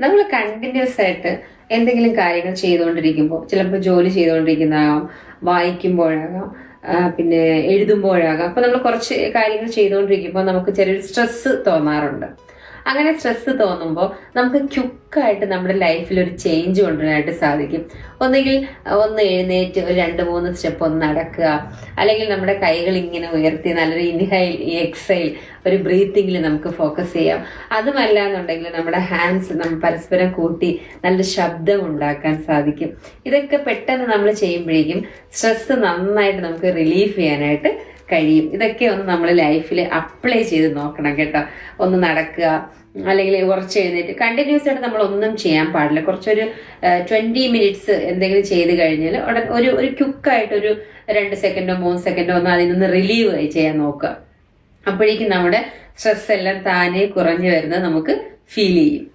നമ്മൾ കണ്ടിന്യൂസ് ആയിട്ട് എന്തെങ്കിലും കാര്യങ്ങൾ ചെയ്തുകൊണ്ടിരിക്കുമ്പോൾ, ചിലപ്പോൾ ജോലി ചെയ്തുകൊണ്ടിരിക്കുന്നതാകാം, വായിക്കുമ്പോഴാകാം, പിന്നെ എഴുതുമ്പോഴാകാം. അപ്പൊ നമ്മൾ കുറച്ച് കാര്യങ്ങൾ ചെയ്തുകൊണ്ടിരിക്കുമ്പോൾ നമുക്ക് ചെറിയൊരു സ്ട്രെസ് തോന്നാറുണ്ട്. അങ്ങനെ സ്ട്രെസ് തോന്നുമ്പോൾ നമുക്ക് ക്യുക്കായിട്ട് നമ്മുടെ ലൈഫിൽ ഒരു ചേഞ്ച് കൊണ്ടുവരാനായിട്ട് സാധിക്കും. ഒന്നുകിൽ ഒന്ന് എഴുന്നേറ്റ് ഒരു 2-3 സ്റ്റെപ്പ് ഒന്ന് നടക്കുക, അല്ലെങ്കിൽ നമ്മുടെ കൈകൾ ഇങ്ങനെ ഉയർത്തി നല്ലൊരു ഇൻഹൈൽ എക്സൈൽ ഒരു ബ്രീത്തിങ്ങിൽ നമുക്ക് ഫോക്കസ് ചെയ്യാം. അതുമല്ല എന്നുണ്ടെങ്കിൽ നമ്മുടെ ഹാൻഡ്സ് നമ്മൾ പരസ്പരം കൂട്ടി നല്ല ശബ്ദം ഉണ്ടാക്കാൻ സാധിക്കും. ഇതൊക്കെ പെട്ടെന്ന് നമ്മൾ ചെയ്യുമ്പോഴേക്കും സ്ട്രെസ് നന്നായിട്ട് നമുക്ക് റിലീഫ് ചെയ്യാനായിട്ട് കഴിയും. ഇതൊക്കെ ഒന്ന് നമ്മൾ ലൈഫിൽ അപ്ലൈ ചെയ്ത് നോക്കണം കേട്ടോ. ഒന്ന് നടക്കുക, അല്ലെങ്കിൽ കുറച്ച് എഴുന്നേറ്റ് കണ്ടിന്യൂസ് ആയിട്ട് നമ്മൾ ഒന്നും ചെയ്യാൻ പാടില്ല. കുറച്ചൊരു 20 മിനിറ്റ്സ് എന്തെങ്കിലും ചെയ്ത് കഴിഞ്ഞാൽ ഒരു ക്യുക്കായിട്ട് ഒരു 2 സെക്കൻഡോ 3 സെക്കൻഡോ ഒന്ന് അതിൽ നിന്ന് റിലീവ് ചെയ്യാൻ നോക്കുക. അപ്പോഴേക്കും നമ്മുടെ സ്ട്രെസ് എല്ലാം താനെ കുറഞ്ഞു വരുന്നത് നമുക്ക് ഫീൽ ചെയ്യും.